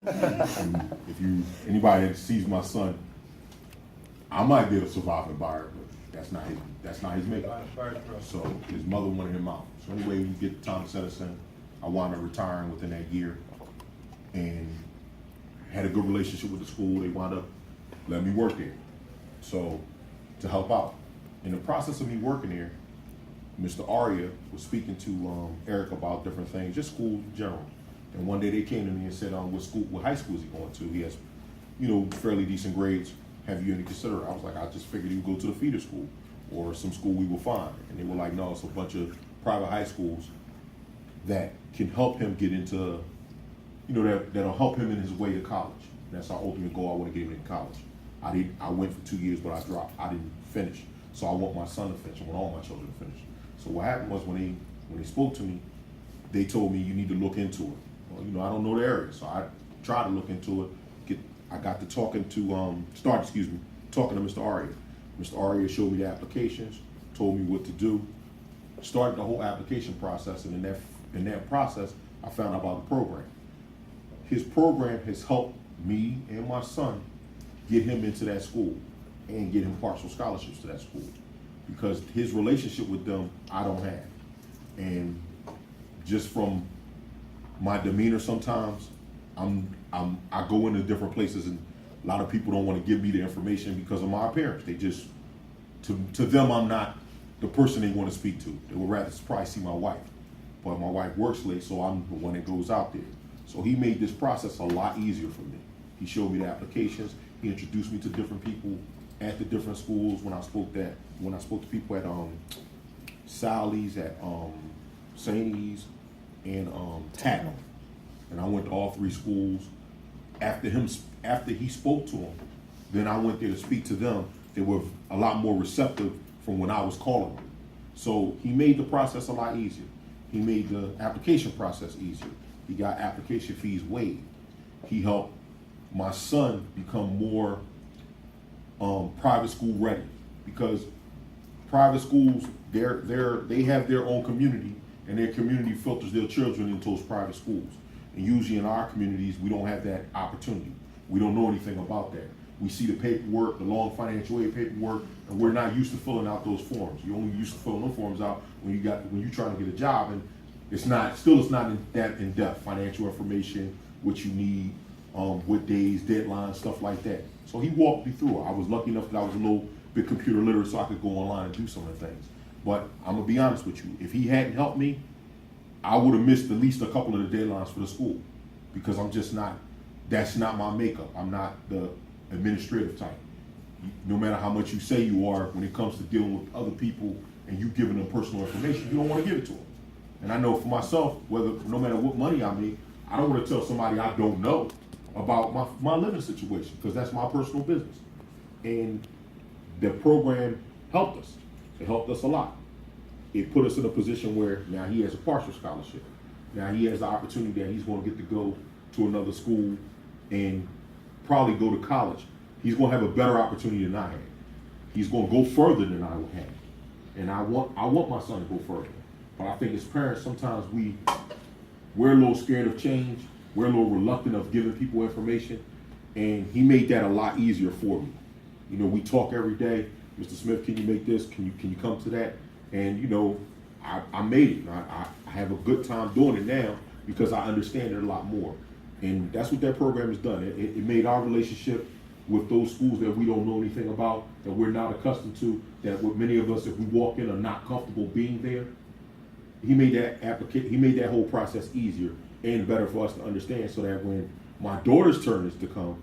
And if anybody that sees my son, I might be able to survive in Byron, but that's not his makeup. So his mother wanted him out. So anyway, we get Thomas Edison. I wound up retiring within that year, and had a good relationship with the school. They wound up letting me work there, so to help out. In the process of me working there, Mr. Aria was speaking to Eric about different things, just school in general. And one day they came to me and said, what high school is he going to? He has, fairly decent grades. Have you any consider? I was like, I just figured he would go to the feeder school or some school we will find. And they were like, no, it's a bunch of private high schools that can help him get into, that'll help him in his way to college. That's our ultimate goal. I want to get him into college. I went for 2 years, but I dropped. I didn't finish. So I want my son to finish. I want all my children to finish. So what happened was when they spoke to me, they told me you need to look into it. Well, I don't know the area, so I tried to look into it. I got to talking to Mr. Aria. Mr. Aria showed me the applications, told me what to do, started the whole application process, and in that process, I found out about the program. His program has helped me and my son get him into that school and get him partial scholarships to that school, because his relationship with them I don't have. And just from my demeanor sometimes, I go into different places and a lot of people don't want to give me the information because of my appearance. They just, to them, I'm not the person they want to speak to. They would rather probably see my wife. But my wife works late, so I'm the one that goes out there. So he made this process a lot easier for me. He showed me the applications. He introduced me to different people at the different schools. When I spoke to people at Sally's, at St. E's, and Tatton, and I went to all three schools. After he spoke to them, then I went there to speak to them. They were a lot more receptive from when I was calling them. So he made the process a lot easier. He made the application process easier. He got application fees waived. He helped my son become more private school ready, because private schools, they have their own community, and their community filters their children into those private schools. And usually in our communities, we don't have that opportunity. We don't know anything about that. We see the paperwork, the long financial aid paperwork, and we're not used to filling out those forms. You're only used to filling those forms out when you're trying to get a job, and it's not that in depth. Financial information, what you need, what days, deadlines, stuff like that. So he walked me through it. I was lucky enough that I was a little bit computer literate, so I could go online and do some of the things. But I'm gonna be honest with you, if he hadn't helped me, I would have missed at least a couple of the deadlines for the school, because that's not my makeup. I'm not the administrative type. No matter how much you say you are, when it comes to dealing with other people and you giving them personal information, you don't want to give it to them. And I know for myself, no matter what money I make, I don't want to tell somebody I don't know about my living situation, because that's my personal business. And the program helped us. It helped us a lot. It put us in a position where now he has a partial scholarship. Now he has the opportunity that he's going to get to go to another school and probably go to college. He's going to have a better opportunity than I had. He's going to go further than I would have. And I want my son to go further. But I think as parents, sometimes we're a little scared of change. We're a little reluctant of giving people information. And he made that a lot easier for me. We talk every day. Mr. Smith, can you make this? Can you come to that? And I made it. I have a good time doing it now because I understand it a lot more. And that's what that program has done. It made our relationship with those schools that we don't know anything about, that we're not accustomed to, that with many of us, if we walk in, are not comfortable being there. He made that whole process easier and better for us to understand, so that when my daughter's turn is to come,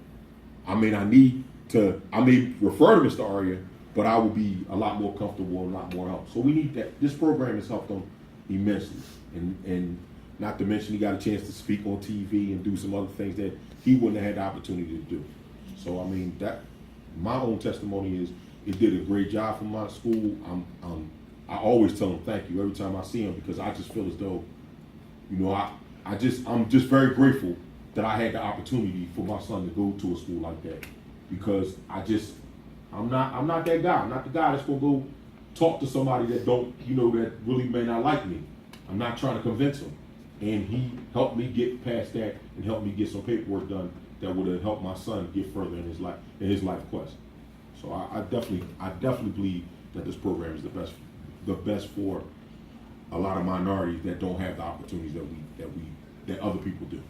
I may refer to Mr. Aria, but I will be a lot more comfortable and a lot more help. So we need that. This program has helped him immensely. And not to mention, he got a chance to speak on TV and do some other things that he wouldn't have had the opportunity to do. So, I mean, my own testimony is it did a great job for my school. I always tell him thank you every time I see him, because I just feel as though, I'm just very grateful that I had the opportunity for my son to go to a school like that, because I'm not that guy. I'm not the guy that's gonna go talk to somebody that that really may not like me. I'm not trying to convince him. And he helped me get past that and helped me get some paperwork done that would have helped my son get further in his life quest. So I definitely believe that this program is the best for a lot of minorities that don't have the opportunities that other people do.